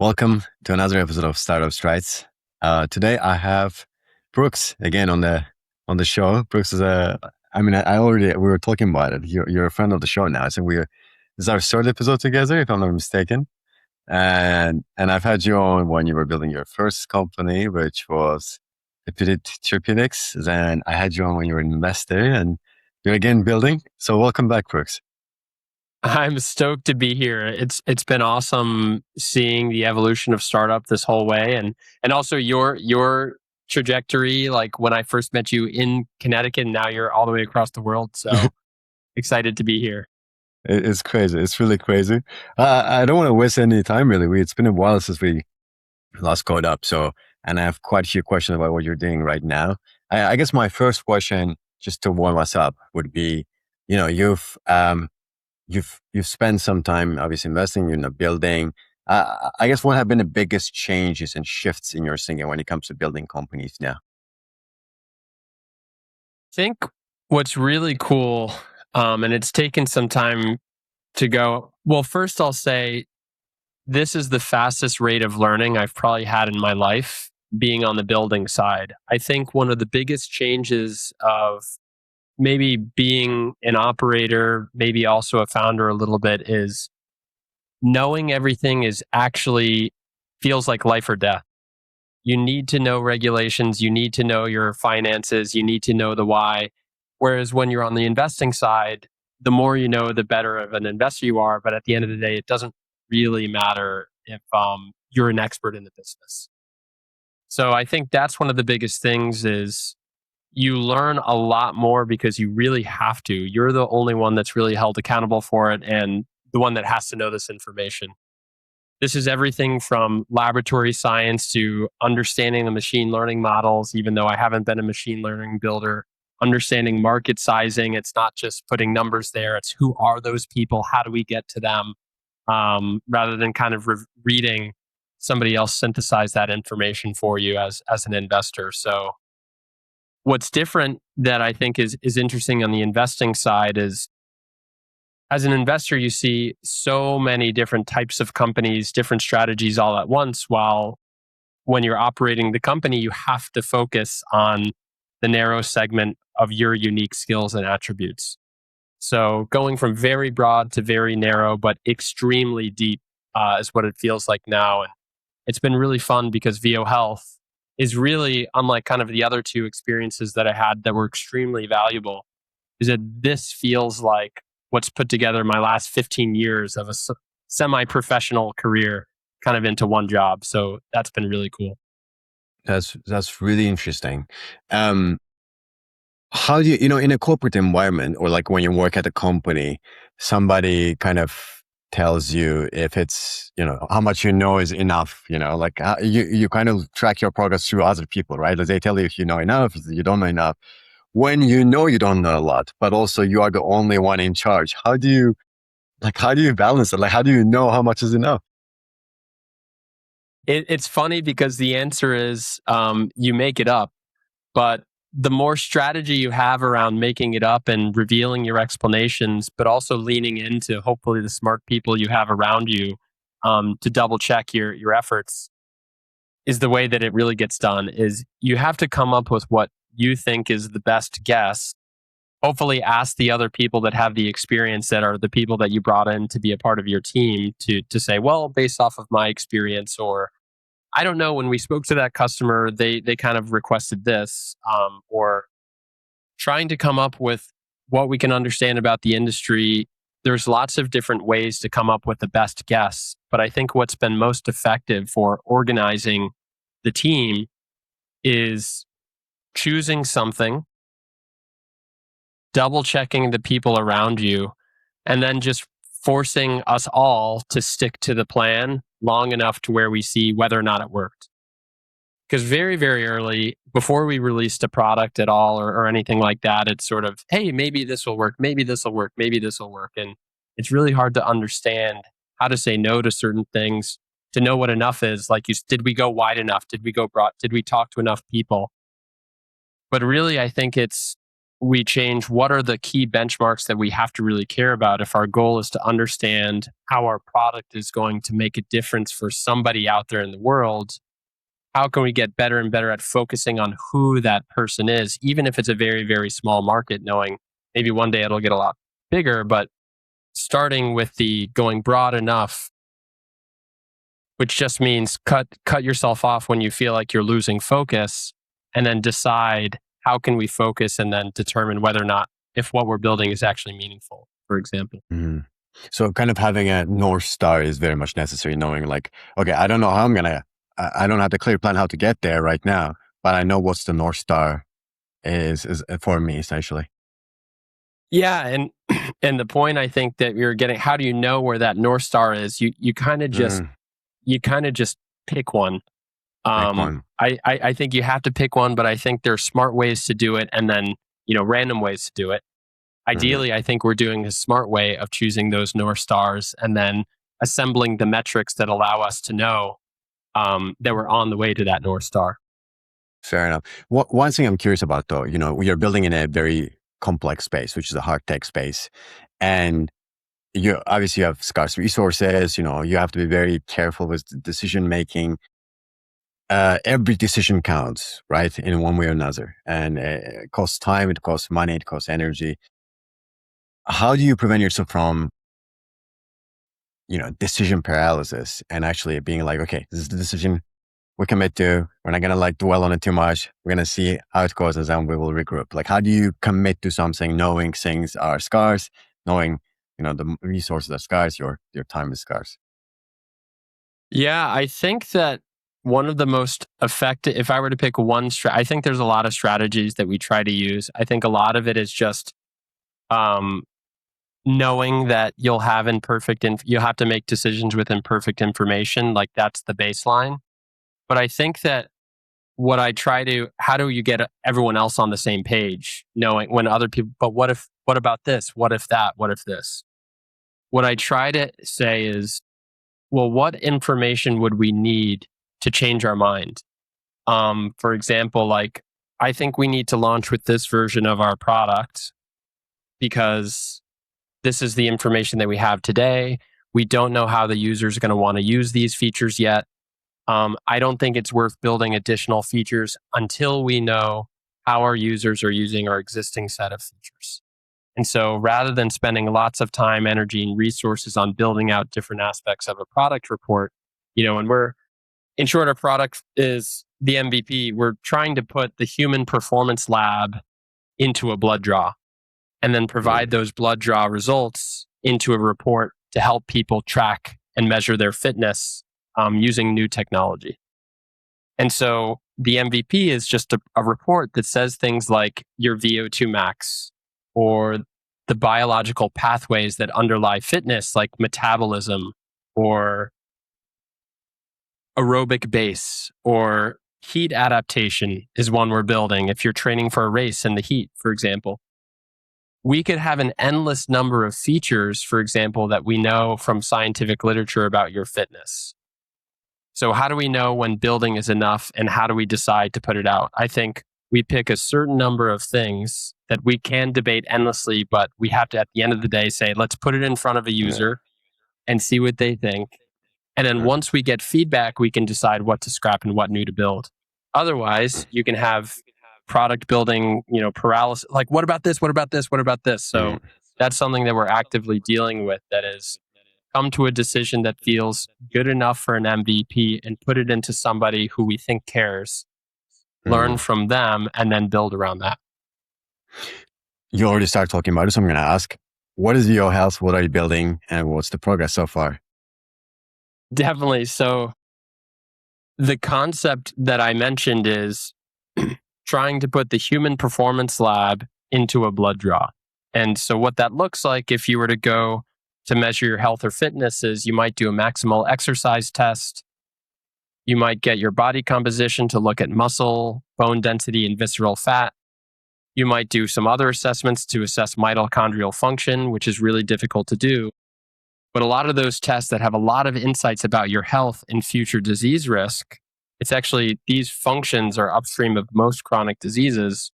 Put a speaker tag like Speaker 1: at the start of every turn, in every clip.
Speaker 1: Welcome to another episode of Startup Strides. Today I have Brooks again on the show. Brooks is we were talking about it. You're a friend of the show now. So this is our third episode together, if I'm not mistaken. And I've had you on when you were building your first company, which was EpiTET Therapeutics. Then I had you on when you were an investor, and you're again building. So welcome back, Brooks.
Speaker 2: I'm stoked to be here. It's been awesome seeing the evolution of startup this whole way, and also your trajectory. Like when I first met you in Connecticut, and now you're all the way across the world. So excited to be here.
Speaker 1: It's crazy. It's really crazy. I don't want to waste any time, really. It's been a while since we last caught up. And I have quite a few questions about what you're doing right now. I guess my first question, just to warm us up, would be, you've spent some time obviously investing in a building. I guess what have been the biggest changes and shifts in your thinking when it comes to building companies now?
Speaker 2: I think what's really cool, and it's taken some time to go. Well, first I'll say this is the fastest rate of learning I've probably had in my life being on the building side. I think one of the biggest changes of maybe being an operator, maybe also a founder a little bit, is knowing everything is actually feels like life or death. You need to know regulations, you need to know your finances, you need to know the why. Whereas when you're on the investing side, the more you know, the better of an investor you are. But at the end of the day, it doesn't really matter if you're an expert in the business. So I think that's one of the biggest things is you learn a lot more because you really have to. You're the only one that's really held accountable for it and the one that has to know this information. This is everything from laboratory science to understanding the machine learning models, even though I haven't been a machine learning builder, understanding market sizing. It's not just putting numbers there. It's who are those people? How do we get to them? Rather than kind of reading somebody else synthesize that information for you as an investor. So what's different that I think is interesting on the investing side is as an investor, you see so many different types of companies, different strategies all at once, while when you're operating the company, you have to focus on the narrow segment of your unique skills and attributes. So going from very broad to very narrow, but extremely deep is what it feels like now. And it's been really fun because VO Health is really unlike kind of the other two experiences that I had that were extremely valuable, is that this feels like what's put together my last 15 years of a semi-professional career kind of into one job. So that's been really cool.
Speaker 1: That's really interesting. How do you, in a corporate environment or like when you work at a company, somebody kind of tells you if it's, how much you know is enough, like you kind of track your progress through other people, right? Like they tell you if you know enough, if you don't know enough. When you know you don't know a lot, but also you are the only one in charge, how do you balance it? Like, how do you know how much is enough?
Speaker 2: It's funny because the answer is you make it up, but the more strategy you have around making it up and revealing your explanations, but also leaning into hopefully the smart people you have around you to double check your efforts, is the way that it really gets done. Is you have to come up with what you think is the best guess. Hopefully ask the other people that have the experience, that are the people that you brought in to be a part of your team, to say, well, based off of my experience, or I don't know, when we spoke to that customer, they kind of requested this, or trying to come up with what we can understand about the industry. There's lots of different ways to come up with the best guess. But I think what's been most effective for organizing the team is choosing something, double checking the people around you, and then just forcing us all to stick to the plan long enough to where we see whether or not it worked. Because very, very early, before we released a product at all or anything like that, it's sort of, hey, maybe this will work, maybe this will work, maybe this will work. And it's really hard to understand how to say no to certain things, to know what enough is. Like, did we go wide enough? Did we go broad? Did we talk to enough people? But really, I think it's we change what are the key benchmarks that we have to really care about if our goal is to understand how our product is going to make a difference for somebody out there in the world. How can we get better and better at focusing on who that person is, even if it's a very, very small market, knowing maybe one day it'll get a lot bigger, but starting with the going broad enough, which just means cut yourself off when you feel like you're losing focus, and then decide how can we focus, and then determine whether or not if what we're building is actually meaningful, for example.
Speaker 1: Mhm. So kind of having a North Star is very much necessary, knowing like, okay, I don't know how I don't have the clear plan how to get there right now, but I know what's the North Star is for me essentially.
Speaker 2: Yeah, and and the point I think that you're getting, how do you know where that North Star is? You kind of just
Speaker 1: Mm,
Speaker 2: pick one.
Speaker 1: pick one.
Speaker 2: I think you have to pick one, but I think there's smart ways to do it, and then random ways to do it.
Speaker 1: Mhm.
Speaker 2: Ideally, I think we're doing a smart way of choosing those North Stars and then assembling the metrics that allow us to know that we're on the way to that North Star.
Speaker 1: Fair enough. One thing I'm curious about though, we are building in a very complex space, which is a hard tech space. And you obviously have scarce resources, you have to be very careful with decision making. Every decision counts, right? In one way or another. And it costs time, it costs money, it costs energy. How do you prevent yourself from, decision paralysis and actually being like, okay, this is the decision we commit to. We're not going to like dwell on it too much. We're going to see how it goes and then we will regroup. Like, how do you commit to something knowing things are scarce, knowing, the resources are scarce, your time is scarce?
Speaker 2: Yeah, I think that one of the most effective, if I were to pick one, I think there's a lot of strategies that we try to use. I think a lot of it is just um, knowing that you'll have to make decisions with imperfect information. Like that's the baseline. But I think that how do you get everyone else on the same page, knowing when other people, but what about this? What if that? What if this? What I try to say is, well, what information would we need to change our mind? For example, like, I think we need to launch with this version of our product because this is the information that we have today. We don't know how the user is going to want to use these features yet. I don't think it's worth building additional features until we know how our users are using our existing set of features. And so rather than spending lots of time, energy, and resources on building out different aspects of a product report, and in short, our product is the MVP. We're trying to put the human performance lab into a blood draw and then provide those blood draw results into a report to help people track and measure their fitness using new technology. And so the MVP is just a report that says things like your VO2 max or the biological pathways that underlie fitness, like metabolism or aerobic base or heat adaptation is one we're building. If you're training for a race in the heat, for example, we could have an endless number of features, for example, that we know from scientific literature about your fitness. So how do we know when building is enough, and how do we decide to put it out? I think we pick a certain number of things that we can debate endlessly, but we have to, at the end of the day, say, let's put it in front of a
Speaker 1: Yeah.
Speaker 2: user and see what they think. And then
Speaker 1: Uh,
Speaker 2: once we get feedback, we can decide what to scrap and what new to build. Otherwise, you can have product building, paralysis. Like, what about this? What about this? What about this? So
Speaker 1: mm,
Speaker 2: that's something that we're actively dealing with. That is, come to a decision that feels good enough for an MVP and put it into somebody who we think cares, learn
Speaker 1: mm.
Speaker 2: from them, and then build around that.
Speaker 1: You already started talking about it, so I'm going to ask, what is your health? What are you building? And what's the progress so far?
Speaker 2: Definitely. So the concept that I mentioned is trying to put the human performance lab into a blood draw. And so what that looks like, if you were to go to measure your health or fitness, is you might do a maximal exercise test. You might get your body composition to look at muscle, bone density, and visceral fat. You might do some other assessments to assess mitochondrial function, which is really difficult to do. But a lot of those tests that have a lot of insights about your health and future disease risk, it's actually, these functions are upstream of most chronic diseases,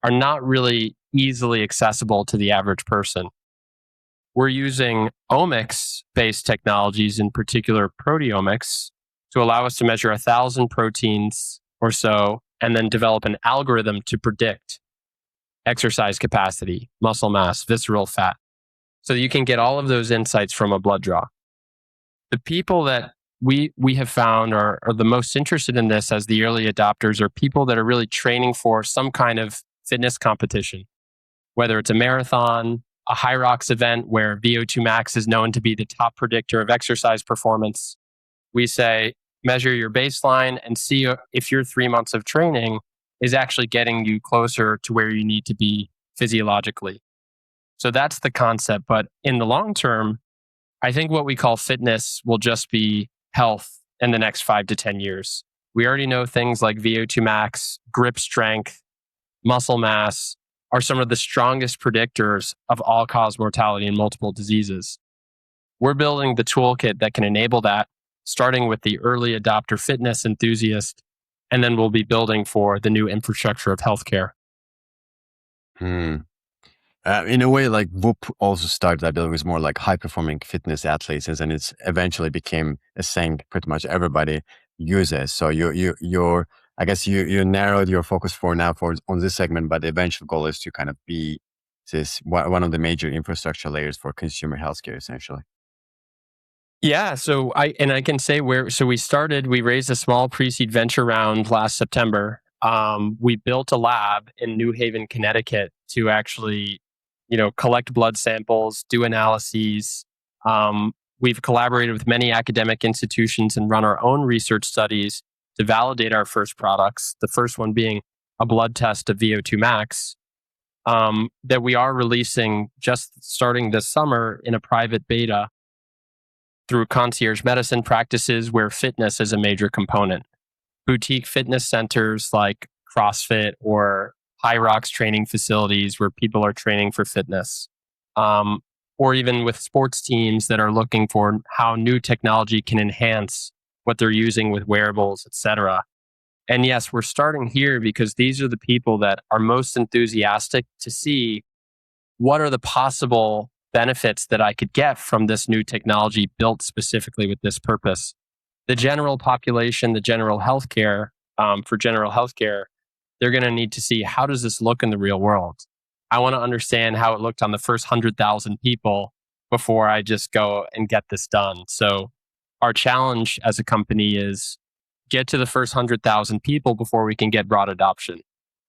Speaker 2: are not really easily accessible to the average person. We're using omics-based technologies, in particular proteomics, to allow us to measure 1,000 proteins or so, and then develop an algorithm to predict exercise capacity, muscle mass, visceral fat. So you can get all of those insights from a blood draw. The people that we have found are the most interested in this as the early adopters are people that are really training for some kind of fitness competition, whether it's a marathon, a high rocks event where VO2 max is known to be the top predictor of exercise performance. We say, measure your baseline and see if your 3 months of training is actually getting you closer to where you need to be physiologically. So that's the concept. But in the long term, I think what we call fitness will just be health in the next 5 to 10 years. We already know things like VO2 max, grip strength, muscle mass are some of the strongest predictors of all-cause mortality in multiple diseases. We're building the toolkit that can enable that, starting with the early adopter fitness enthusiast, and then we'll be building for the new infrastructure of healthcare.
Speaker 1: In a way, like Whoop also started, I believe, with more like high-performing fitness athletes, and it's eventually became a thing pretty much everybody uses. So I guess you narrowed your focus for now on this segment, but the eventual goal is to kind of be one of the major infrastructure layers for consumer healthcare, essentially.
Speaker 2: Yeah, so I can say we raised a small pre-seed venture round last September. We built a lab in New Haven, Connecticut to actually, collect blood samples, do analyses. We've collaborated with many academic institutions and run our own research studies to validate our first products. The first one being a blood test of VO2 max that we are releasing just starting this summer in a private beta through concierge medicine practices where fitness is a major component. Boutique fitness centers like CrossFit or High Rocks training facilities where people are training for fitness. Or even with sports teams that are looking for how new technology can enhance what they're using with wearables, etc. And yes, we're starting here because these are the people that are most enthusiastic to see what are the possible benefits that I could get from this new technology built specifically with this purpose. The general population, the general healthcare, for general healthcare, they're going to need to see how does this look in the real world. I want to understand how it looked on the first 100,000 people before I just go and get this done. So our challenge as a company is get to the first 100,000 people before we can get broad adoption.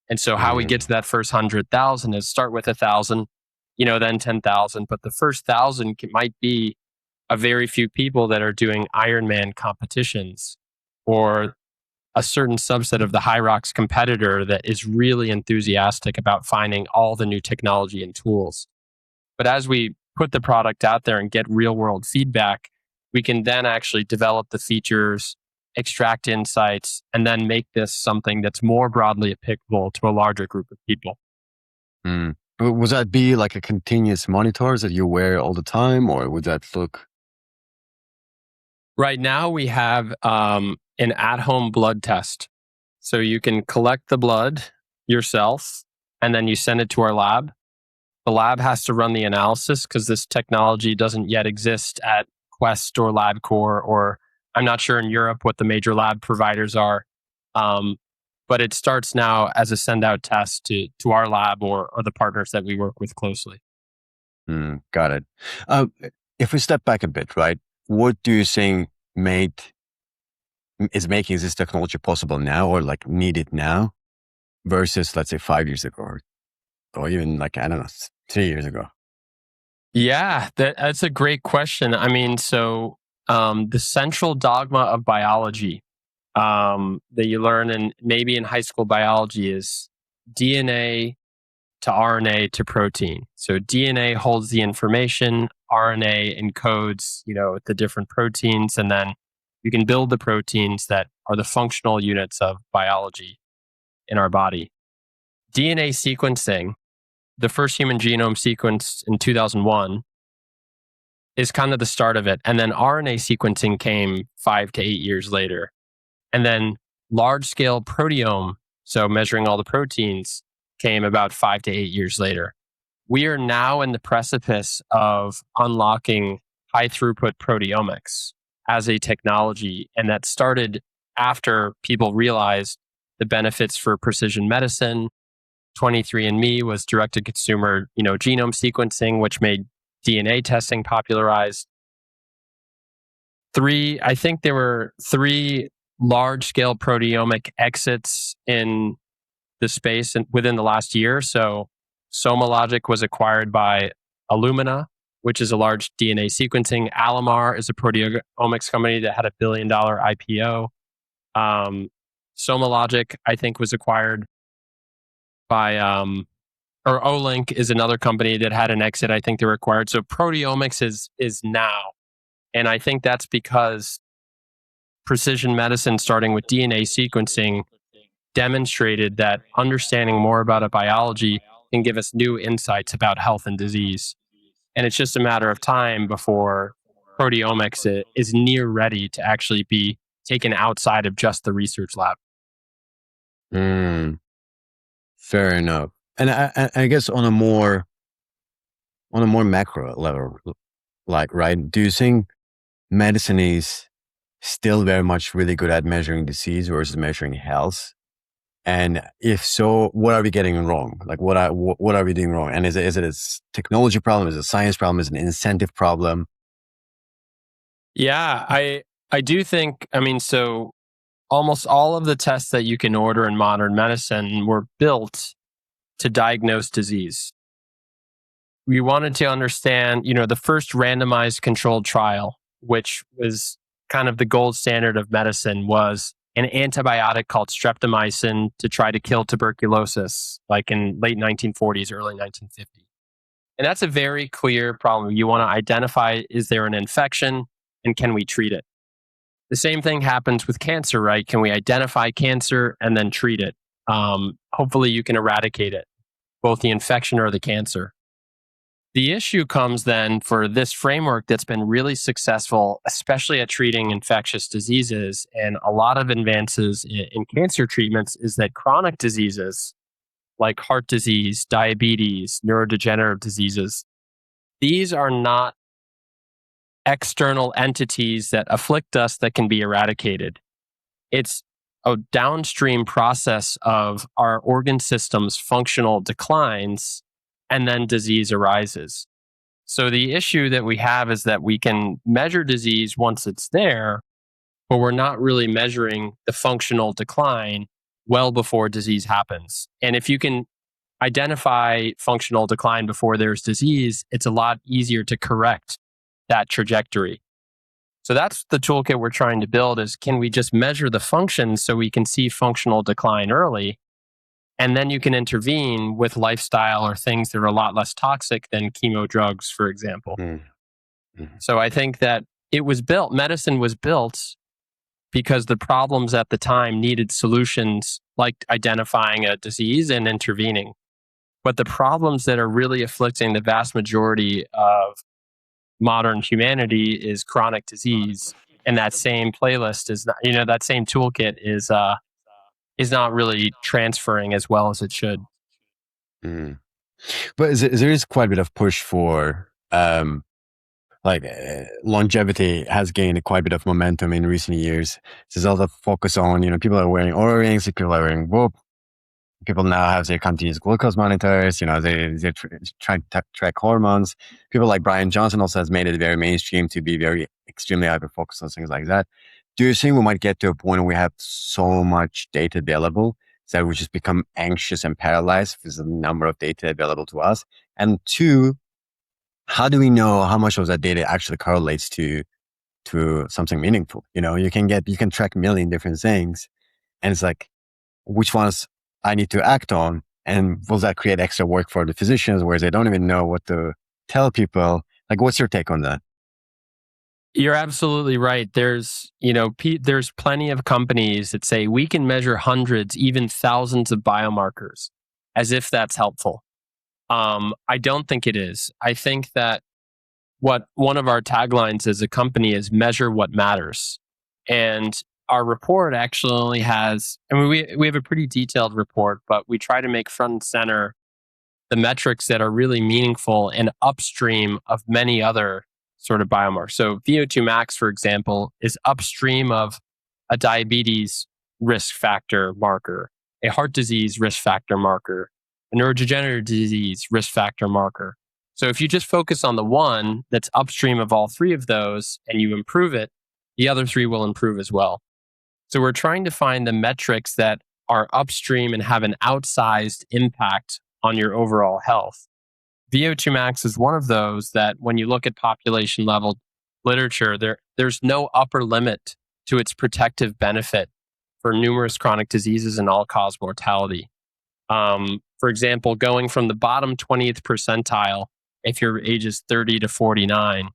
Speaker 2: And so how we get to that first 100,000 is start with 1,000, then 10,000. But the first 1,000 might be a very few people that are doing Ironman competitions or a certain subset of the High Rocks competitor that is really enthusiastic about finding all the new technology and tools. But as we put the product out there and get real world feedback, we can then actually develop the features, extract insights, and then make this something that's more broadly applicable to a larger group of people.
Speaker 1: Would that be like a continuous monitors that you wear all the time, or would that look?
Speaker 2: Right now we have an at-home blood test. So you can collect the blood yourself and then you send it to our lab. The lab has to run the analysis because this technology doesn't yet exist at Quest or LabCorp, or I'm not sure in Europe what the major lab providers are. But it starts now as a send-out test to our lab or the partners that we work with closely.
Speaker 1: Got it. If we step back a bit, right? What do you think is making this technology possible now, or like needed now, versus let's say 5 years ago, or even like, I don't know, 3 years ago?
Speaker 2: Yeah, that's a great question. I mean, so the central dogma of biology that you learn maybe in high school biology is DNA to RNA to protein. So DNA holds the information, RNA encodes, the different proteins, and then you can build the proteins that are the functional units of biology in our body. DNA sequencing, the first human genome sequenced in 2001, is kind of the start of it. And then RNA sequencing came 5 to 8 years later. And then large scale proteome, so measuring all the proteins, came about 5 to 8 years later. We are now in the precipice of unlocking high throughput proteomics as a technology. And that started after people realized the benefits for precision medicine. 23andMe was direct to consumer, genome sequencing, which made DNA testing popularized. I think there were 3 large scale proteomic exits in the space within the last year. So SomaLogic was acquired by Illumina, which is a large DNA sequencing. Alamar is a proteomics company that had $1 billion IPO. SomaLogic, I think, was acquired by, or Olink is another company that had an exit. I think they were acquired. So proteomics is now. And I think that's because precision medicine, starting with DNA sequencing, demonstrated that understanding more about a biology can give us new insights about health and disease. And it's just a matter of time before proteomics is near ready to actually be taken outside of just the research lab.
Speaker 1: Fair enough. And I guess on a more macro level, right? Do you think medicine is still very much really good at measuring disease versus measuring health? And if so, what are we getting wrong? Like, what are we doing wrong? And is it a technology problem? Is it a science problem? Is it an incentive problem?
Speaker 2: Yeah, I do think. So almost all of the tests that you can order in modern medicine were built to diagnose disease. We wanted to understand, the first randomized controlled trial, which was kind of the gold standard of medicine, was an antibiotic called streptomycin to try to kill tuberculosis, like in late 1940s, early 1950s. And that's a very clear problem. You want to identify, is there an infection and can we treat it? The same thing happens with cancer, right? Can we identify cancer and then treat it? Hopefully you can eradicate it, both the infection or the cancer. The issue comes then for this framework that's been really successful, especially at treating infectious diseases and a lot of advances in cancer treatments, is that chronic diseases like heart disease, diabetes, neurodegenerative diseases, these are not external entities that afflict us that can be eradicated. It's a downstream process of our organ system's functional declines, and then disease arises. So the issue that we have is that we can measure disease once it's there, but we're not really measuring the functional decline well before disease happens. And if you can identify functional decline before there's disease, it's a lot easier to correct that trajectory. So that's the toolkit we're trying to build, is can we just measure the functions so we can see functional decline early? And then you can intervene with lifestyle or things that are a lot less toxic than chemo drugs, for example. So I think that medicine was built because the problems at the time needed solutions like identifying a disease and intervening. But the problems that are really afflicting the vast majority of modern humanity is chronic disease. And that same playlist is not, that same toolkit is not really transferring as well as it should.
Speaker 1: But there is quite a bit of push for longevity has gained quite a bit of momentum in recent years. There's a lot of focus on, people are wearing Oura rings, people are wearing Whoop. People now have their continuous glucose monitors, they're trying to track hormones. People like Brian Johnson also has made it very mainstream to be very extremely hyper-focused on things like that. Do you think we might get to a point where we have so much data available that we just become anxious and paralyzed with the number of data available to us? And 2, how do we know how much of that data actually correlates to something meaningful? You can track a million different things, and it's like, which ones I need to act on, and will that create extra work for the physicians where they don't even know what to tell people? Like, what's your take on that?
Speaker 2: You're absolutely right. There's plenty of companies that say we can measure hundreds, even thousands of biomarkers, as if that's helpful. I don't think it is. I think that what one of our taglines as a company is measure what matters. And our report actually only has, I mean, we have a pretty detailed report, but we try to make front and center the metrics that are really meaningful and upstream of many other sort of biomarkers. So VO2 max, for example, is upstream of a diabetes risk factor marker, a heart disease risk factor marker, a neurodegenerative disease risk factor marker. So if you just focus on the one that's upstream of all three of those and you improve it, the other three will improve as well. So we're trying to find the metrics that are upstream and have an outsized impact on your overall health. VO2 max is one of those that when you look at population level literature, there's no upper limit to its protective benefit for numerous chronic diseases and all-cause mortality. For example, going from the bottom 20th percentile, if your age is 30 to 49,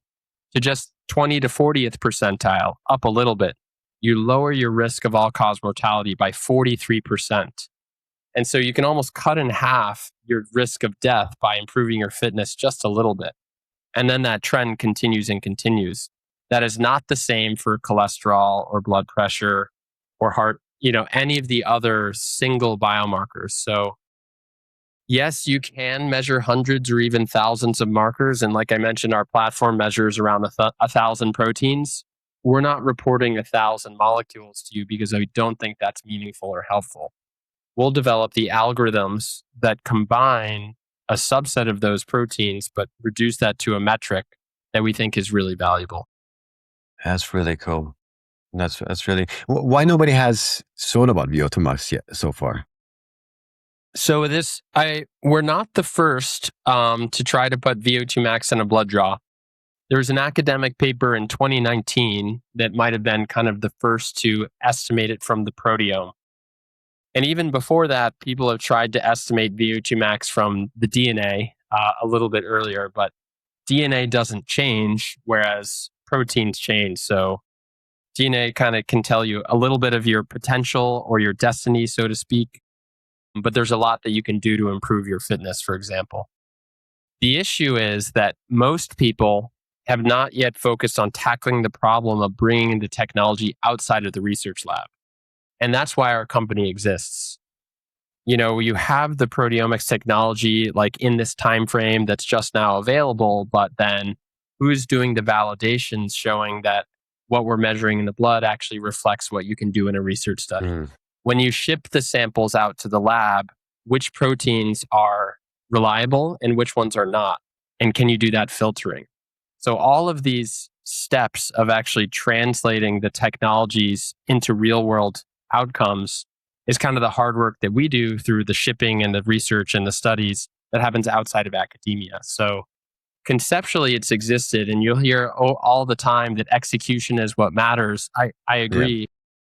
Speaker 2: to just 20 to 40th percentile, up a little bit, you lower your risk of all-cause mortality by 43%. And so you can almost cut in half your risk of death by improving your fitness just a little bit. And then that trend continues and continues. That is not the same for cholesterol or blood pressure or heart, any of the other single biomarkers. So yes, you can measure hundreds or even thousands of markers. And like I mentioned, our platform measures around 1,000 proteins. We're not reporting 1,000 molecules to you because I don't think that's meaningful or helpful. We'll develop the algorithms that combine a subset of those proteins, but reduce that to a metric that we think is really valuable.
Speaker 1: That's really cool. That's really why nobody has thought about VO2 max yet so far.
Speaker 2: So we're not the first to try to put VO2 max in a blood draw. There was an academic paper in 2019 that might have been kind of the first to estimate it from the proteome. And even before that, people have tried to estimate VO2 max from the DNA a little bit earlier, but DNA doesn't change, whereas proteins change. So DNA kind of can tell you a little bit of your potential or your destiny, so to speak, but there's a lot that you can do to improve your fitness, for example. The issue is that most people have not yet focused on tackling the problem of bringing the technology outside of the research lab. And that's why our company exists. You have the proteomics technology like in this time frame that's just now available, but then who's doing the validations showing that what we're measuring in the blood actually reflects what you can do in a research study? When you ship the samples out to the lab, which proteins are reliable and which ones are not? And can you do that filtering? So all of these steps of actually translating the technologies into real world outcomes is kind of the hard work that we do through the shipping and the research and the studies that happens outside of academia. So conceptually it's existed, and you'll hear all the time that execution is what matters. I agree.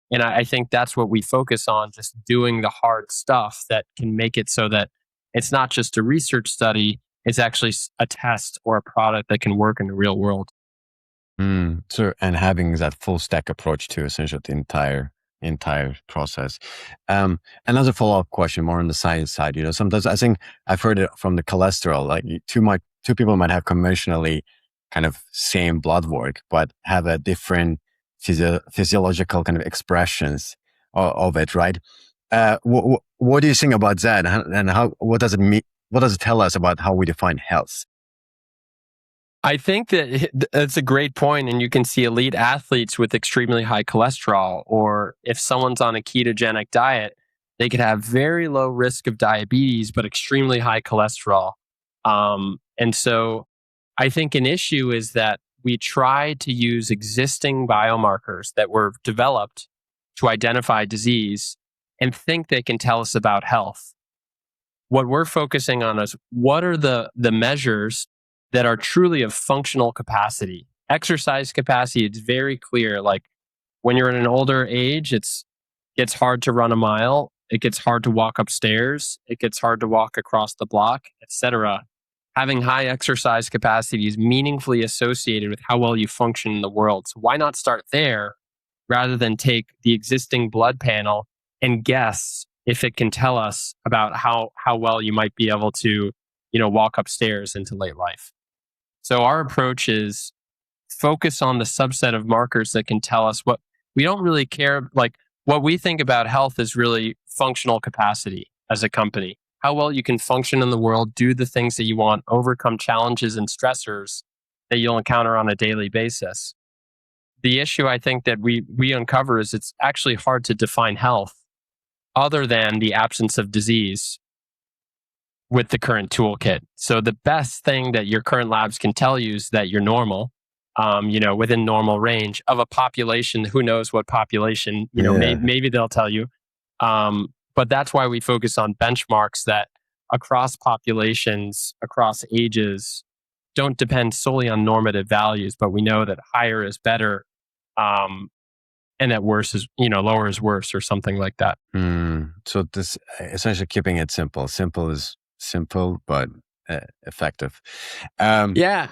Speaker 2: Yeah. And I think that's what we focus on, just doing the hard stuff that can make it so that it's not just a research study, it's actually a test or a product that can work in the real world.
Speaker 1: So, and having that full stack approach to essentially the entire process. Another follow-up question, more on the science side. Sometimes I think I've heard it from the cholesterol, like two people might have conventionally kind of same blood work, but have a different physiological kind of expressions of it, right? What do you think about that, and what does it mean? What does it tell us about how we define health?
Speaker 2: I think that that's a great point, and you can see elite athletes with extremely high cholesterol, or if someone's on a ketogenic diet, they could have very low risk of diabetes, but extremely high cholesterol. And so I think an issue is that we try to use existing biomarkers that were developed to identify disease and think they can tell us about health. What we're focusing on is what are the measures that are truly of functional capacity. Exercise capacity, it's very clear. Like when you're in an older age, gets hard to run a mile. It gets hard to walk upstairs. It gets hard to walk across the block, etc. Having high exercise capacity is meaningfully associated with how well you function in the world. So why not start there rather than take the existing blood panel and guess if it can tell us about how well you might be able to, walk upstairs into late life. So our approach is focus on the subset of markers that can tell us we don't really care. Like, what we think about health is really functional capacity as a company. How well you can function in the world, do the things that you want, overcome challenges and stressors that you'll encounter on a daily basis. The issue I think that we uncover is it's actually hard to define health other than the absence of disease with the current toolkit. So the best thing that your current labs can tell you is that you're normal, within normal range of a population. Who knows what population?
Speaker 1: Yeah.
Speaker 2: Maybe they'll tell you. But that's why we focus on benchmarks that across populations, across ages, don't depend solely on normative values, but we know that higher is better, and that worse is, lower is worse, or something like that.
Speaker 1: So this essentially keeping it simple. Simple is simple, but effective.
Speaker 2: Yeah.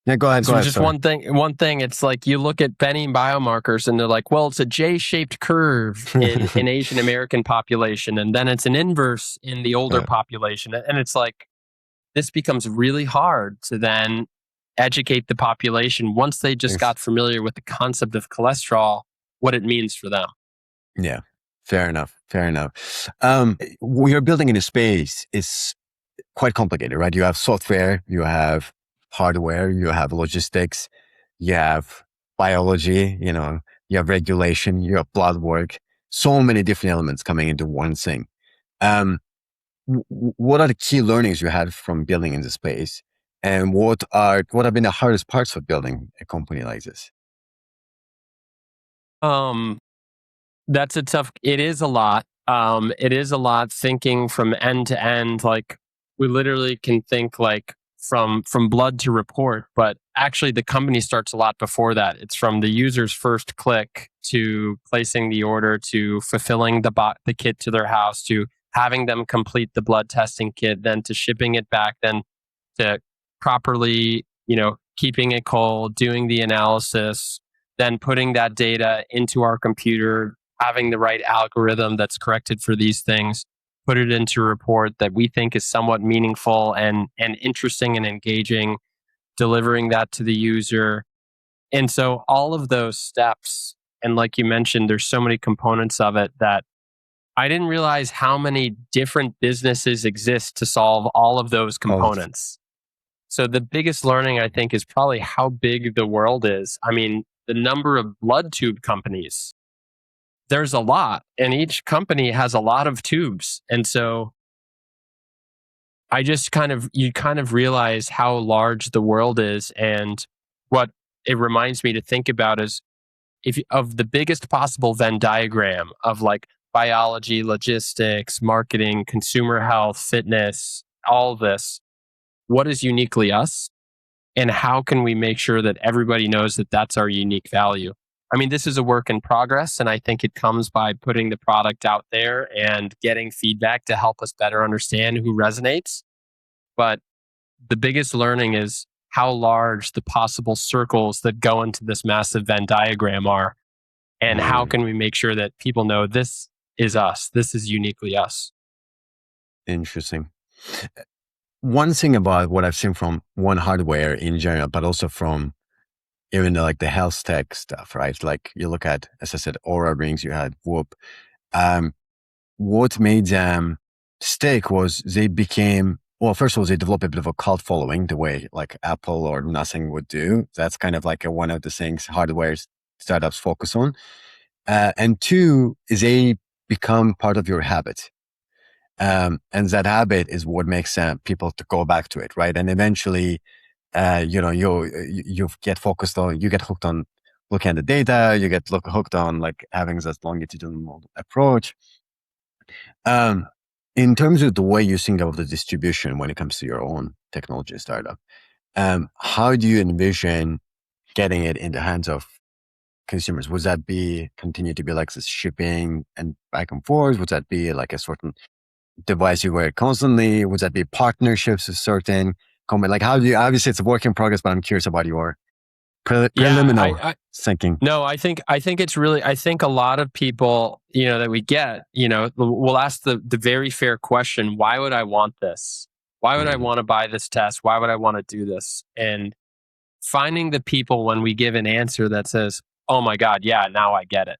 Speaker 1: Yeah, go ahead.
Speaker 2: So just
Speaker 1: sorry.
Speaker 2: one thing, it's like you look at Benny biomarkers and they're like, well, it's a J-shaped curve in an Asian American population, and then it's an inverse in the older population. And it's like, this becomes really hard to then educate the population once they just got familiar with the concept of cholesterol, what it means for them.
Speaker 1: Yeah, fair enough. We are building in a space is quite complicated, right? You have software, you have hardware, you have logistics, you have biology, you have regulation, you have blood work, so many different elements coming into one thing. What are the key learnings you had from building in this space, and what have been the hardest parts of building a company like this?
Speaker 2: That's it is a lot. It is a lot thinking from end to end. Like, we literally can think like from blood to report, but actually the company starts a lot before that. It's from the user's first click to placing the order to fulfilling the kit to their house, to having them complete the blood testing kit, then to shipping it back, then to properly, keeping it cold, doing the analysis, then putting that data into our computer, having the right algorithm that's corrected for these things, put it into a report that we think is somewhat meaningful and interesting and engaging, delivering that to the user. And so all of those steps, and like you mentioned, there's so many components of it that I didn't realize how many different businesses exist to solve all of those components. So the biggest learning, I think, is probably how big the world is. I mean, the number of blood tube companies, there's a lot, and each company has a lot of tubes. And so you kind of realize how large the world is. And what it reminds me to think about is of the biggest possible Venn diagram of like biology, logistics, marketing, consumer health, fitness, all this, what is uniquely us? And how can we make sure that everybody knows that that's our unique value? I mean, this is a work in progress, and I think it comes by putting the product out there and getting feedback to help us better understand who resonates. But the biggest learning is how large the possible circles that go into this massive Venn diagram are, and how can we make sure that people know this is us, this is uniquely us.
Speaker 1: Interesting. One thing about what I've seen from one hardware in general, but also from even the health tech stuff, right? Like you look at, as I said, Oura rings, you had Whoop. What made them stick was they became, well, first of all, they developed a bit of a cult following the way like Apple or nothing would do. That's kind of like one of the things hardware startups focus on. And two, is they become part of your habit. And that habit is what makes people to go back to it, right? And eventually, you get focused on, you get hooked on looking at the data, you get hooked on like having this longitudinal approach. In terms of the way you think of the distribution when it comes to your own technology startup, how do you envision getting it in the hands of consumers? Would that continue to be like this shipping and back and forth? Would that be like a certain device you wear constantly? Would that be partnerships with certain companies? Like how do you, obviously it's a work in progress, but I'm curious about your preliminary thinking.
Speaker 2: No, I think it's really, I think a lot of people, that we get, will ask the very fair question, why would I want this? Why would I want to buy this test? Why would I want to do this? And finding the people when we give an answer that says, oh my God, yeah, now I get it,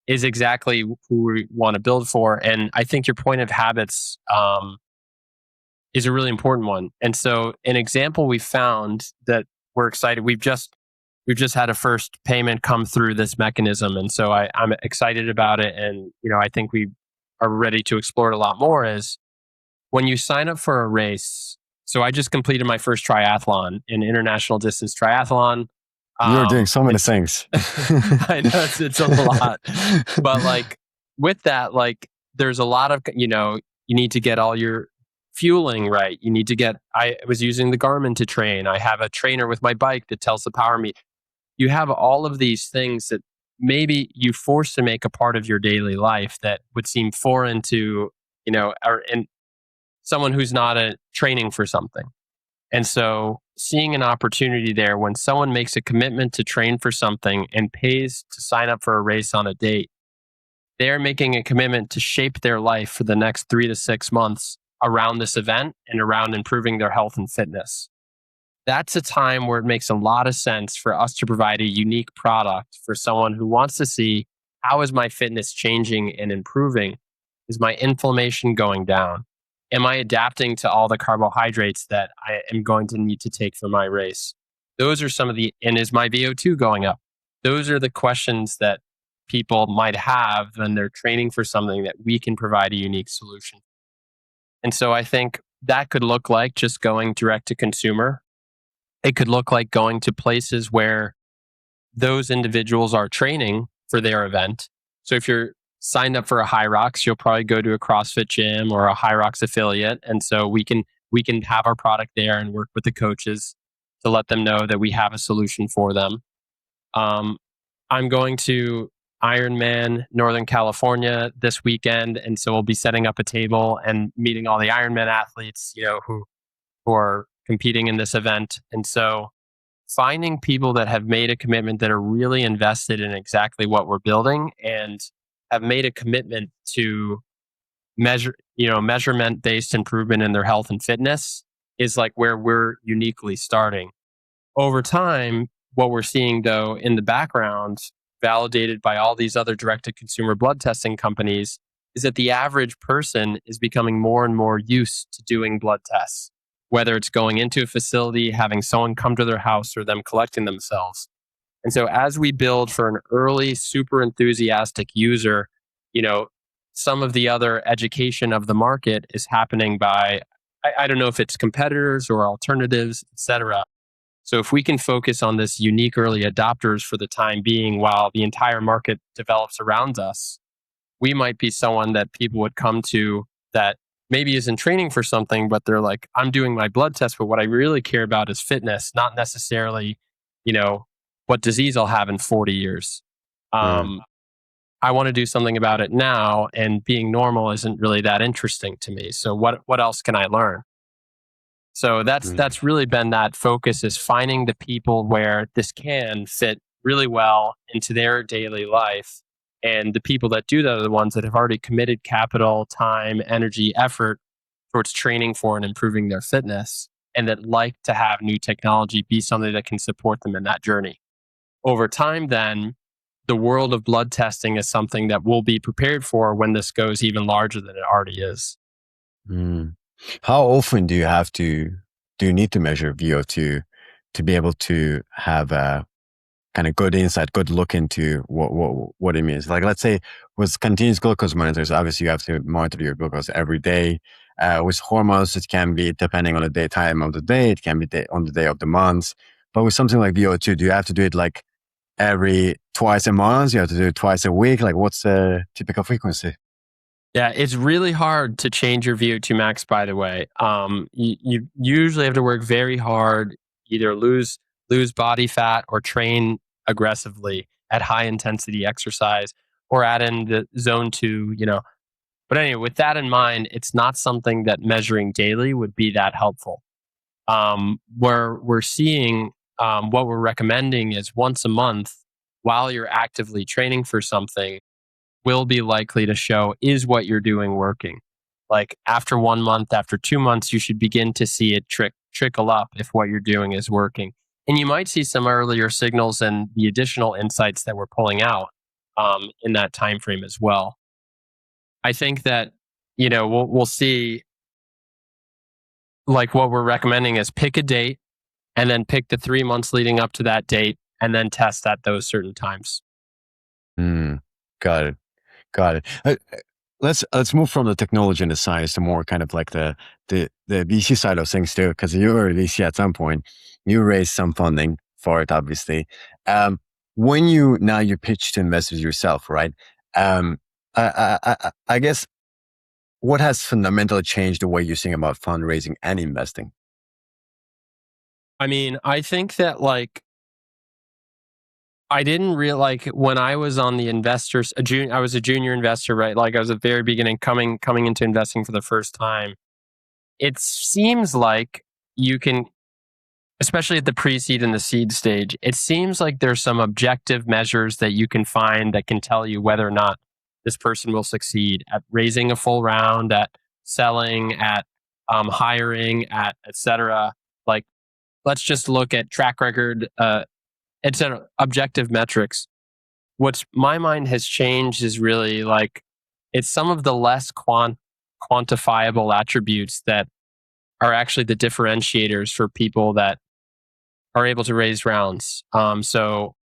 Speaker 2: is exactly who we want to build for. And I think your point of habits is a really important one. And so an example we found that we're excited, we've just had a first payment come through this mechanism. And so I'm excited about it. And, I think we are ready to explore it a lot more is when you sign up for a race. So I just completed my first triathlon, an international distance triathlon.
Speaker 1: You're doing so many
Speaker 2: It's
Speaker 1: things.
Speaker 2: I know it's a lot, but like with that, like there's a lot of you need to get all your fueling right. You need to get. I was using the Garmin to train. I have a trainer with my bike that tells the power meter. You have all of these things that maybe you force to make a part of your daily life that would seem foreign to or and someone who's not a training for something. And so seeing an opportunity there when someone makes a commitment to train for something and pays to sign up for a race on a date, they're making a commitment to shape their life for the next 3 to 6 months around this event and around improving their health and fitness. That's a time where it makes a lot of sense for us to provide a unique product for someone who wants to see, how is my fitness changing and improving? Is my inflammation going down? Am I adapting to all the carbohydrates that I am going to need to take for my race? Those are and is my VO2 going up? Those are the questions that people might have when they're training for something that we can provide a unique solution. And so I think that could look like just going direct to consumer. It could look like going to places where those individuals are training for their event. So if you're signed up for a High Rocks, you'll probably go to a CrossFit gym or a High Rocks affiliate. And so we can have our product there and work with the coaches to let them know that we have a solution for them. I'm going to Ironman Northern California this weekend, and so we'll be setting up a table and meeting all the Ironman athletes, who are competing in this event. And so finding people that have made a commitment, that are really invested in exactly what we're building and have made a commitment to measurement based improvement in their health and fitness is like where we're uniquely starting. Over time, what we're seeing though in the background, validated by all these other direct to consumer blood testing companies, is that the average person is becoming more and more used to doing blood tests, whether it's going into a facility, having someone come to their house, or them collecting themselves. And so as we build for an early, super enthusiastic user, some of the other education of the market is happening by, I don't know if it's competitors or alternatives, et cetera. So if we can focus on this unique early adopters for the time being while the entire market develops around us, we might be someone that people would come to that maybe isn't training for something, but they're like, I'm doing my blood test, but what I really care about is fitness, not necessarily, what disease I'll have in 40 years.
Speaker 1: Yeah.
Speaker 2: I want to do something about it now, and being normal isn't really that interesting to me. So what else can I learn? So
Speaker 1: Mm.
Speaker 2: that's really been that focus, is finding the people where this can fit really well into their daily life. And the people that do that are the ones that have already committed capital, time, energy, effort towards training for and improving their fitness, and that like to have new technology be something that can support them in that journey. Over time, then, the world of blood testing is something that we'll be prepared for when this goes even larger than it already is.
Speaker 1: Mm. How often do you need to measure VO2 to be able to have a kind of good insight, good look into what it means? Like, let's say with continuous glucose monitors, obviously you have to monitor your glucose every day. With hormones, it can be depending on the time of the day. It can be on the day of the month. But with something like VO2, do you have to do it like every twice a month? You have to do it twice a week? Like, what's the typical frequency?
Speaker 2: Yeah, it's really hard to change your VO2 max, by the way. You usually have to work very hard, either lose body fat or train aggressively at high intensity exercise, or add in the zone 2. But anyway, with that in mind, it's not something that measuring daily would be that helpful. Where we're seeing, what we're recommending is once a month, while you're actively training for something, will be likely to show, is what you're doing working. Like after 1 month, after 2 months, you should begin to see it trickle up if what you're doing is working. And you might see some earlier signals and the additional insights that we're pulling out in that time frame as well. I think that we'll see, like, what we're recommending is pick a date and then pick the 3 months leading up to that date and then test at those certain times.
Speaker 1: Mm, got it. Got it. Let's move from the technology and the science to more kind of like the VC side of things too, because you were a VC at some point. You raised some funding for it, obviously. When you pitch to investors yourself, right? Um, I guess what has fundamentally changed the way you think about fundraising and investing?
Speaker 2: I mean, I think that, like, I didn't real like when I was on the investors, I was a junior investor, right? Like, I was at the very beginning, coming into investing for the first time. It seems like you can, especially at the pre-seed and the seed stage, it seems like there's some objective measures that you can find that can tell you whether or not this person will succeed at raising a full round, at selling, at hiring, at etc. Like, let's just look at track record, etc. Objective metrics. What's my mind has changed is really, like, it's some of the less quantifiable attributes that are actually the differentiators for people that are able to raise rounds. So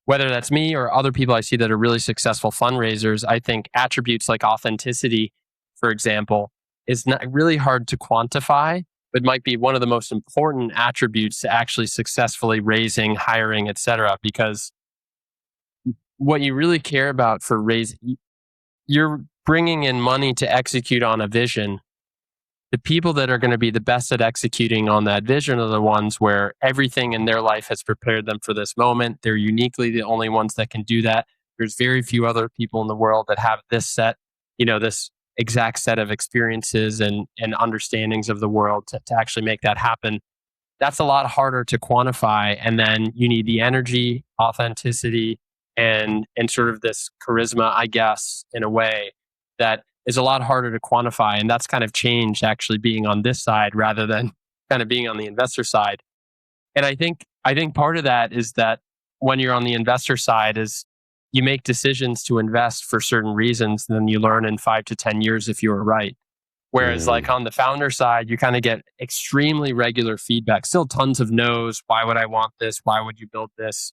Speaker 2: whether that's me or other people I see that are really successful fundraisers, I think attributes like authenticity, for example, is not really hard to quantify, but might be one of the most important attributes to actually successfully raising, hiring, etc. Because what you really care about for raising, you're bringing in money to execute on a vision. The people that are going to be the best at executing on that vision are the ones where everything in their life has prepared them for this moment. They're uniquely the only ones that can do that. There's very few other people in the world that have this exact set of experiences and understandings of the world to actually make that happen. That's a lot harder to quantify. And then you need the energy, authenticity, and sort of this charisma, I guess, in a way that is a lot harder to quantify. And that's kind of changed, actually, being on this side rather than kind of being on the investor side. And I think part of that is that when you're on the investor side is you make decisions to invest for certain reasons, and then you learn in 5 to 10 years if you were right. Whereas, like,
Speaker 1: Mm,
Speaker 2: on the founder side, you kind of get extremely regular feedback. Still tons of no's. Why would I want this? Why would you build this?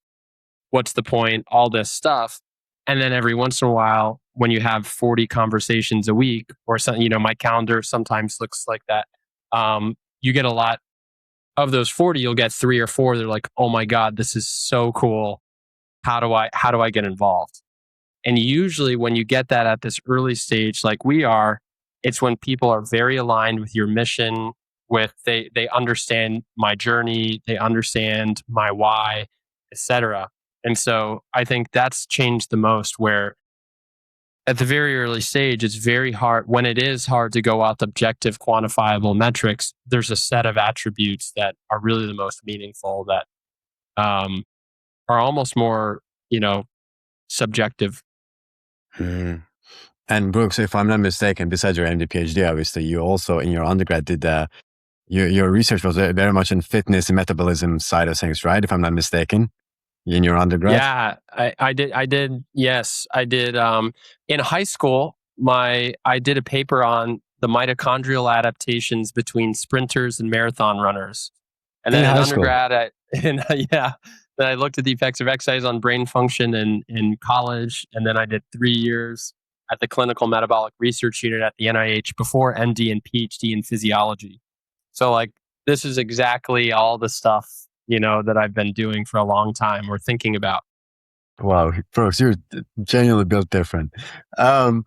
Speaker 2: What's the point? All this stuff. And then every once in a while, when you have 40 conversations a week, or something, my calendar sometimes looks like that. You get a lot of those 40. You'll get 3 or 4. They're like, "Oh my god, this is so cool. How do I get involved?" And usually, when you get that at this early stage, like we are, it's when people are very aligned with your mission. With they understand my journey, they understand my why, etc. And so I think that's changed the most. Where at the very early stage, it's very hard. When it is hard to go out objective, quantifiable metrics, there's a set of attributes that are really the most meaningful, that um, are almost more, subjective.
Speaker 1: mm. And Brooks, if I'm not mistaken, besides your MD PhD, obviously, you also in your undergrad did your research was very much in fitness and metabolism side of things, right? If I'm not mistaken, in your undergrad.
Speaker 2: Yeah, I did. Yes, I did. In high school, I did a paper on the mitochondrial adaptations between sprinters and marathon runners. And
Speaker 1: In
Speaker 2: then in
Speaker 1: high school.
Speaker 2: undergrad, yeah, then I looked at the effects of exercise on brain function in college. And then I did 3 years at the Clinical Metabolic Research Unit at the NIH before MD and PhD in physiology. So, like, this is exactly all the stuff, that I've been doing for a long time or thinking about.
Speaker 1: Wow, Brooks, you're genuinely built different. Um,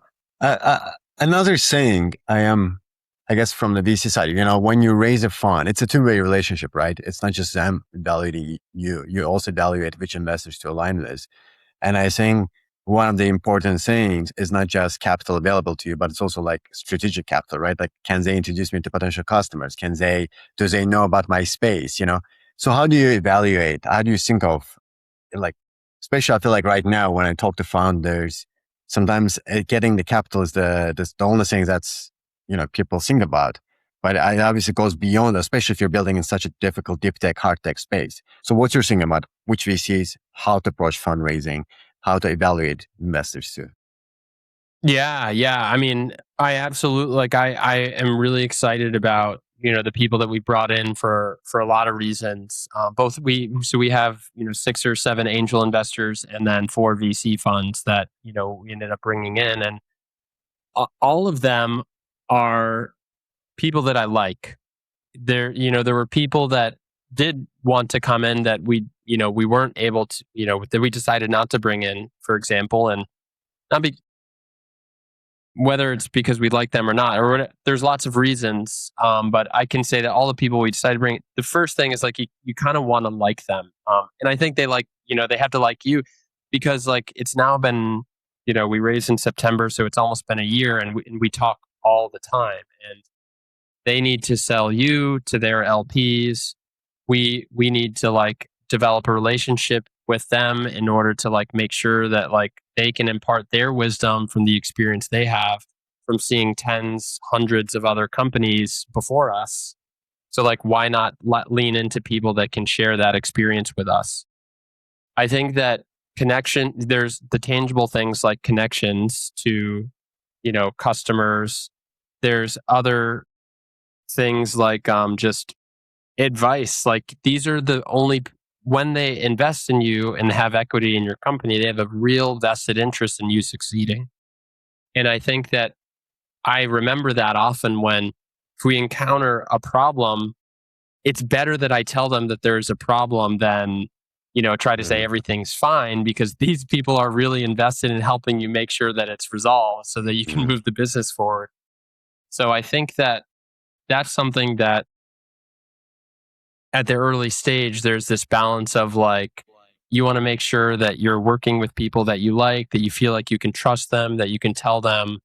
Speaker 1: Another saying I guess from the VC side, when you raise a fund, it's a two-way relationship, right? It's not just them evaluating you. You also evaluate which investors to align with. And I think one of the important things is not just capital available to you, but it's also like strategic capital, right? Like, can they introduce me to potential customers? Do they know about my space? So how do you evaluate? How do you think of, like, especially I feel like right now when I talk to founders, sometimes getting the capital is the only thing that's, people think about. but it obviously goes beyond, especially if you're building in such a difficult deep tech, hard tech space. So what's your thinking about which VCs, how to approach fundraising, how to evaluate investors too?
Speaker 2: Yeah. I mean, I absolutely I am really excited about the people that we brought in for a lot of reasons. Both we have 6 or 7 angel investors and then 4 VC funds that we ended up bringing in, and all of them are people that I like. There were people that did want to come in that we weren't able to, that we decided not to bring in, for example, and not be, whether it's because we like them or not, or there's lots of reasons. But I can say that all the people we decided to bring, the first thing is like you kind of want to like them, and I think they they have to like you, because it's now been, we raised in September, so it's almost been a year, and we talk all the time, and they need to sell you to their LPs. We need to develop a relationship with them in order to make sure that they can impart their wisdom from the experience they have from seeing tens, hundreds of other companies before us. So why not lean into people that can share that experience with us? I think that there's the tangible things like connections to, customers. There's other things like just advice. These are the only, when they invest in you and have equity in your company, they have a real vested interest in you succeeding. And I think that I remember that often when, if we encounter a problem, it's better that I tell them that there's a problem than try to say everything's fine, because these people are really invested in helping you make sure that it's resolved so that you can move the business forward. So I think that that's something that at the early stage, there's this balance of you want to make sure that you're working with people that you like, that you feel like you can trust them, that you can tell them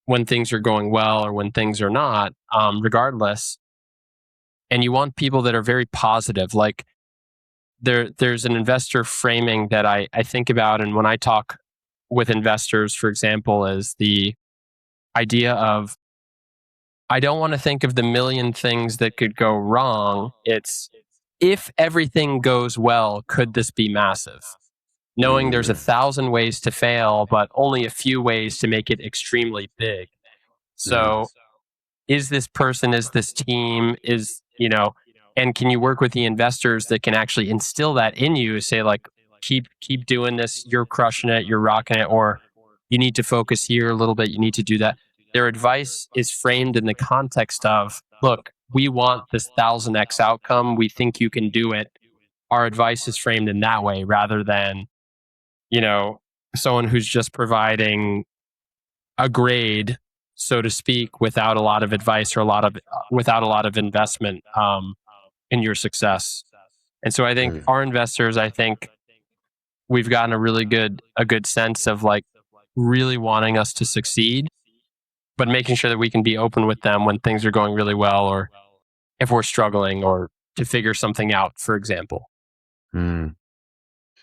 Speaker 2: when things are going well or when things are not, regardless. And you want people that are very positive. There's an investor framing that I think about, and when I talk with investors, for example, is the idea of, I don't want to think of the million things that could go wrong. It's, if everything goes well, could this be massive? Knowing there's 1,000 ways to fail, but only a few ways to make it extremely big. So is this person, is this team, and can you work with the investors that can actually instill that in you, say keep doing this, you're crushing it, you're rocking it, or you need to focus here a little bit, you need to do that. Their advice is framed in the context of, look, we want this 1,000x outcome, we think you can do it. Our advice is framed in that way, rather than someone who's just providing a grade, so to speak, without a lot of advice or without a lot of investment in your success. And so I think our investors, I think we've gotten a good sense of really wanting us to succeed, but making sure that we can be open with them when things are going really well, or if we're struggling, or to figure something out, for example.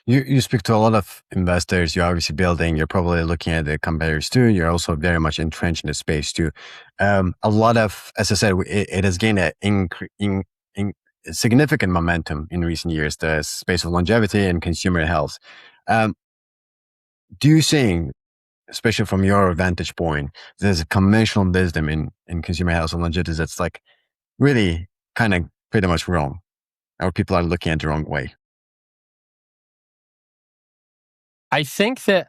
Speaker 1: You speak to a lot of investors. You're obviously building. You're probably looking at the competitors too. You're also very much entrenched in the space too. A lot of, as I said, it has gained a significant momentum in recent years. The space of longevity and consumer health. Do you think, especially from your vantage point, there's a conventional wisdom in consumer health and longevity that's really kind of pretty much wrong, or people are looking at the wrong way?
Speaker 2: I think that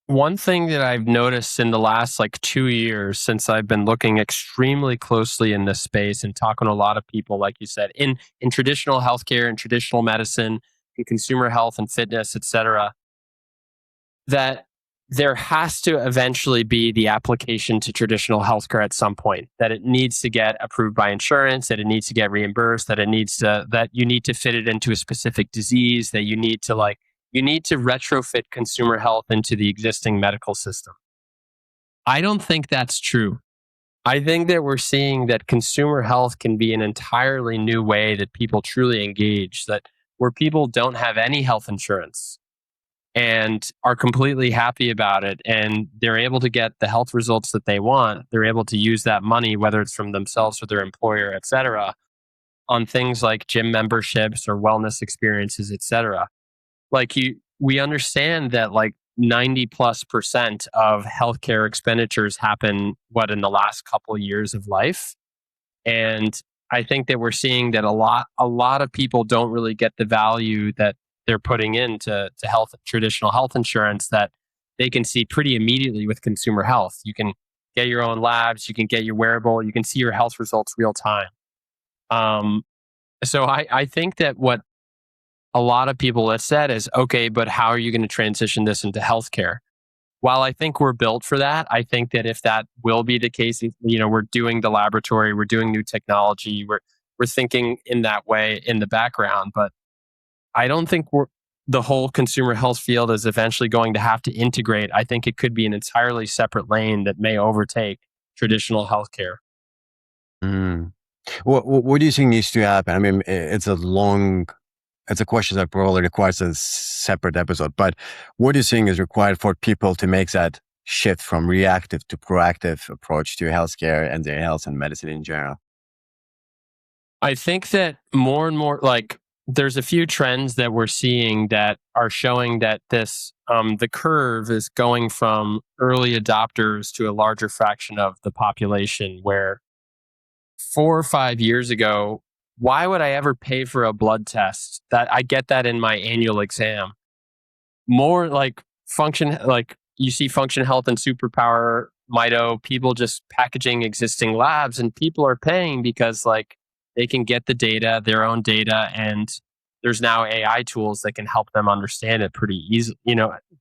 Speaker 2: one thing that I've noticed in the last 2 years, since I've been looking extremely closely in this space and talking to a lot of people, like you said, in traditional healthcare and traditional medicine, in consumer health and fitness, etc., that there has to eventually be the application to traditional healthcare at some point, that it needs to get approved by insurance, that it needs to get reimbursed, that you need to fit it into a specific disease, that you need to retrofit consumer health into the existing medical system. I don't think that's true. I think that we're seeing that consumer health can be an entirely new way that people truly engage, that where people don't have any health insurance, and are completely happy about it. And they're able to get the health results that they want. They're able to use that money, whether it's from themselves or their employer, et cetera, on things like gym memberships or wellness experiences, et cetera. We understand that like 90+% of healthcare expenditures happen in the last couple of years of life. And I think that we're seeing that a lot of people don't really get the value that they're putting into traditional health insurance that they can see pretty immediately with consumer health. You can get your own labs, you can get your wearable, you can see your health results real time. Um, so I think that what a lot of people have said is, okay, but how are you going to transition this into healthcare? While I think we're built for that, I think that if that will be the case, we're doing the laboratory, we're doing new technology, we're thinking in that way in the background. But I don't think the whole consumer health field is eventually going to have to integrate. I think it could be an entirely separate lane that may overtake traditional healthcare.
Speaker 1: Mm. What do you think needs to happen? I mean, it's a question that probably requires a separate episode, but what do you think is required for people to make that shift from reactive to proactive approach to healthcare and their health and medicine in general?
Speaker 2: I think that more and more, like, there's a few trends that we're seeing that are showing that the curve is going from early adopters to a larger fraction of the population. Where 4 or 5 years ago, why would I ever pay for a blood test? That I get that in my annual exam. More like you see function health and superpower mito people just packaging existing labs, and people are paying because like they can get the data, their own data, and there's now AI tools that can help them understand it pretty easily,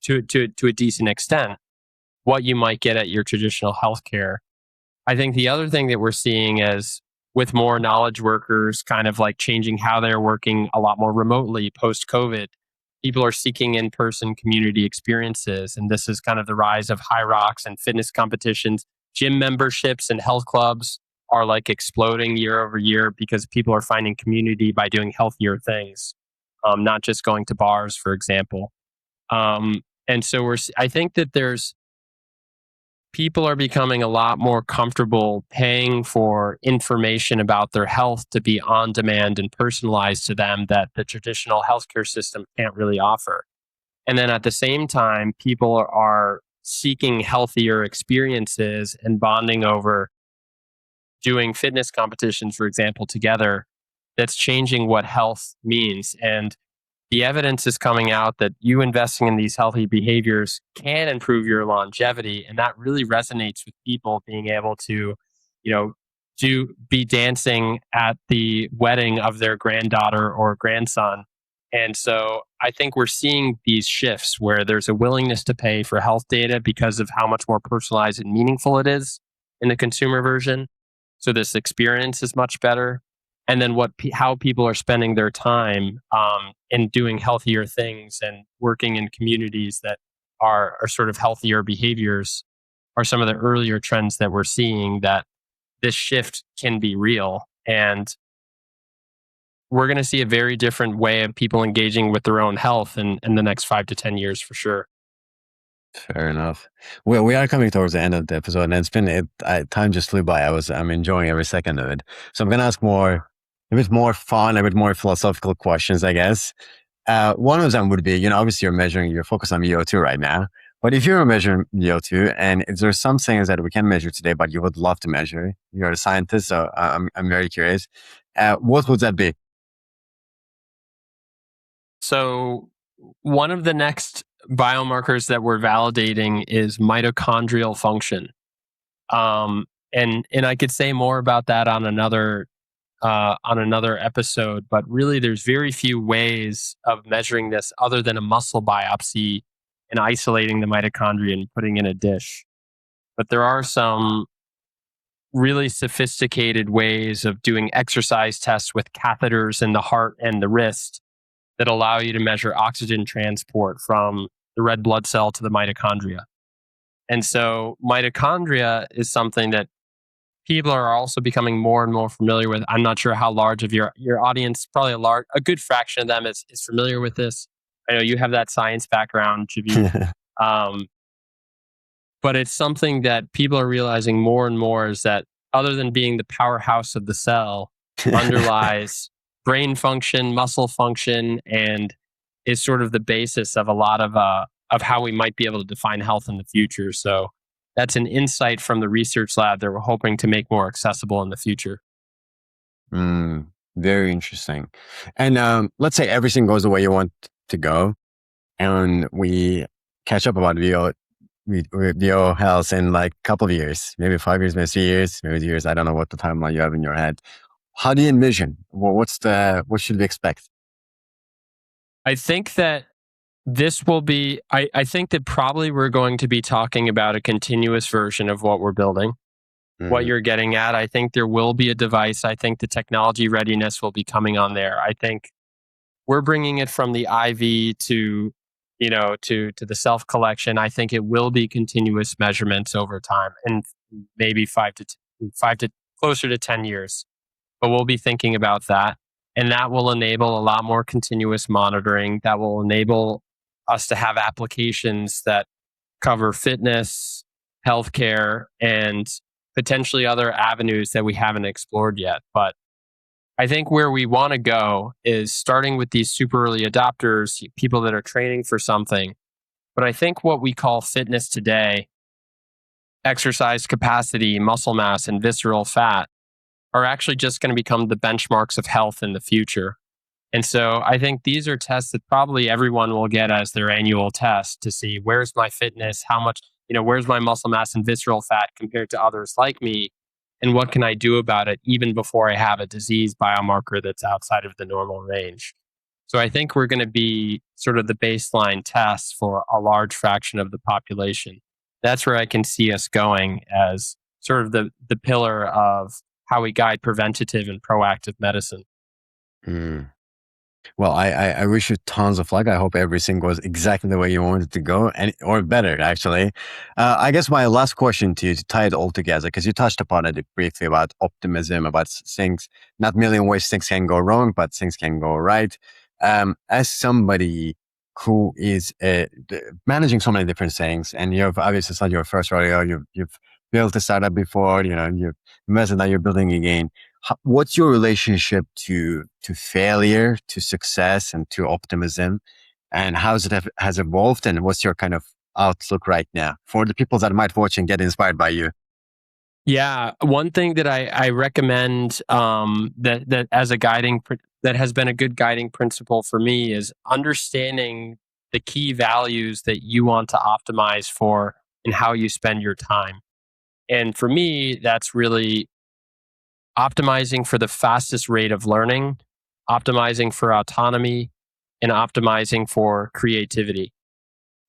Speaker 2: to a decent extent, what you might get at your traditional healthcare. I think the other thing that we're seeing is with more knowledge workers kind of like changing how they're working a lot more remotely post COVID, people are seeking in person community experiences. And this is kind of the rise of high rocks and fitness competitions. Gym memberships and health clubs are like exploding year over year because people are finding community by doing healthier things, not just going to bars, for example. And so I think that people are becoming a lot more comfortable paying for information about their health to be on demand and personalized to them that the traditional healthcare system can't really offer. And then at the same time, people are seeking healthier experiences and bonding over doing fitness competitions, for example, together. That's changing what health means. And the evidence is coming out that you investing in these healthy behaviors can improve your longevity. And that really resonates with people being able to, you know, be dancing at the wedding of their granddaughter or grandson. And so I think we're seeing these shifts where there's a willingness to pay for health data because of how much more personalized and meaningful it is in the consumer version. So this experience is much better. And then how people are spending their time in doing healthier things and working in communities that are sort of healthier behaviors are some of the earlier trends that we're seeing that this shift can be real. And we're going to see a very different way of people engaging with their own health in the next 5 to 10 years for sure.
Speaker 1: Fair enough. Well, we are coming towards the end of the episode, and time just flew by. I'm enjoying every second of it. So I'm going to ask a bit more fun, a bit more philosophical questions, I guess. One of them would be, obviously you're focused on VO2 right now, but if you're measuring VO2 and is there some things that we can measure today, but you would love to measure, you're a scientist, so I'm very curious. What would that be?
Speaker 2: So one of the next biomarkers that we're validating is mitochondrial function. And I could say more about that on another episode, but really there's very few ways of measuring this other than a muscle biopsy and isolating the mitochondria and putting in a dish. But there are some really sophisticated ways of doing exercise tests with catheters in the heart and the wrist that allow you to measure oxygen transport from the red blood cell to the mitochondria. And so mitochondria is something that people are also becoming more and more familiar with. I'm not sure how large of your audience, probably a good fraction of them is familiar with this. I know you have that science background, Javid. Um, but it's something that people are realizing more and more is that other than being the powerhouse of the cell, underlies brain function, muscle function, and is sort of the basis of a lot of how we might be able to define health in the future. So that's an insight from the research lab that we're hoping to make more accessible in the future.
Speaker 1: Mm, very interesting. And let's say everything goes the way you want to go, and we catch up about VO health in like a couple of years, maybe 5 years, maybe 3 years, maybe 2 years. I don't know what the timeline you have in your head. How do you envision? What should we expect?
Speaker 2: I think that this will be, I think that probably we're going to be talking about a continuous version of what we're building. What
Speaker 1: Mm,
Speaker 2: you're getting at, I think there will be a device. I think the technology readiness will be coming on there. I think we're bringing it from the IV to, to the self collection. I think it will be continuous measurements over time, and maybe 5 to closer to 10 years. But we'll be thinking about that, and that will enable a lot more continuous monitoring. That will enable us to have applications that cover fitness, healthcare, and potentially other avenues that we haven't explored yet. But I think where we want to go is starting with these super early adopters, people that are training for something. But I think what we call fitness today, exercise capacity, muscle mass, and visceral fat, are actually just going to become the benchmarks of health in the future. And so I think these are tests that probably everyone will get as their annual test to see where's my fitness, how much, where's my muscle mass and visceral fat compared to others like me, and what can I do about it even before I have a disease biomarker that's outside of the normal range. So I think we're going to be sort of the baseline test for a large fraction of the population. That's where I can see us going as sort of the pillar of how we guide preventative and proactive medicine.
Speaker 1: mm. Well, I wish you tons of luck. I hope everything goes exactly the way you want it to go, and or better, actually. I guess my last question to you to tie it all together, because you touched upon it briefly about optimism, about things, not a million ways things can go wrong, but things can go right. As somebody who is managing so many different things, and you've obviously it's not your first rodeo, you've built a startup before, you've invested, now you're building again. What's your relationship to failure, to success, and to optimism, and how has evolved, and what's your kind of outlook right now for the people that might watch and get inspired by you?
Speaker 2: Yeah, one thing that I recommend that as a that has been a good guiding principle for me is understanding the key values that you want to optimize for and how you spend your time. And for me, that's really optimizing for the fastest rate of learning, optimizing for autonomy, and optimizing for creativity.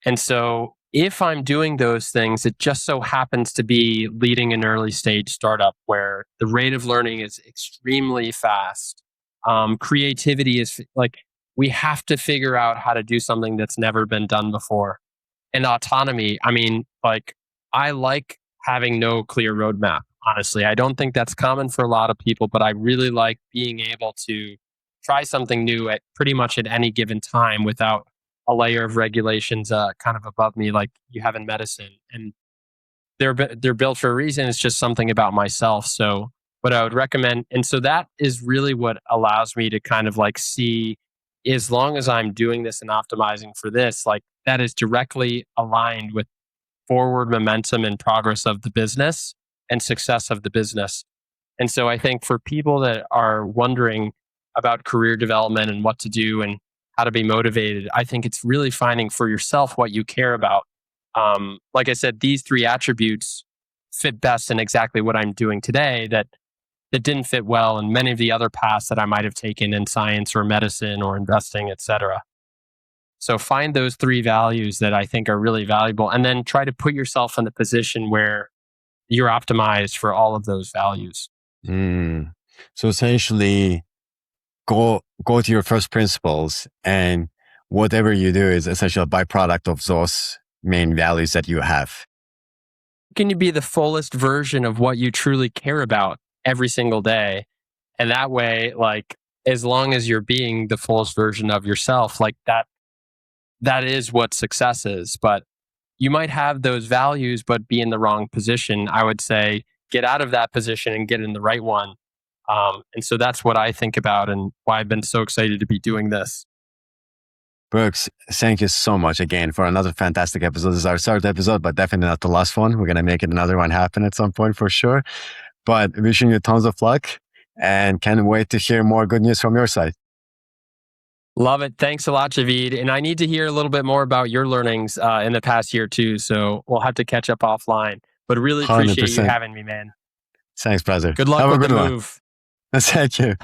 Speaker 2: And so if I'm doing those things, it just so happens to be leading an early stage startup where the rate of learning is extremely fast. Creativity is like, we have to figure out how to do something that's never been done before. And autonomy, I mean, like, I like having no clear roadmap, honestly. I don't think that's common for a lot of people, but I really like being able to try something new at pretty much at any given time without a layer of regulations kind of above me, like you have in medicine. And they're built for a reason. It's just something about myself. So what I would recommend, and so that is really what allows me to kind of like see, as long as I'm doing this and optimizing for this, like that is directly aligned with forward momentum and progress of the business and success of the business. And so I think for people that are wondering about career development and what to do and how to be motivated, I think it's really finding for yourself what you care about. Like I said, these three attributes fit best in exactly what I'm doing today that didn't fit well in many of the other paths that I might have taken in science or medicine or investing, et cetera. So find those three values that I think are really valuable and then try to put yourself in the position where you're optimized for all of those values.
Speaker 1: Mm. So essentially, go to your first principles, and whatever you do is essentially a byproduct of those main values that you have.
Speaker 2: Can you be the fullest version of what you truly care about every single day? And that way, like, as long as you're being the fullest version of yourself, like that, that is what success is. But you might have those values, but be in the wrong position. I would say get out of that position and get in the right one. And so that's what I think about and why I've been so excited to be doing this.
Speaker 1: Brooks, thank you so much again for another fantastic episode. This is our third episode, but definitely not the last one. We're going to make it another one happen at some point for sure. But wishing you tons of luck and can't wait to hear more good news from your side.
Speaker 2: Love it. Thanks a lot, Javid. And I need to hear a little bit more about your learnings in the past year too. So we'll have to catch up offline. But really appreciate
Speaker 1: 100%.
Speaker 2: you having me, man.
Speaker 1: Thanks, brother.
Speaker 2: Good luck
Speaker 1: Have
Speaker 2: with
Speaker 1: a
Speaker 2: the
Speaker 1: good
Speaker 2: move.
Speaker 1: one. Thank you.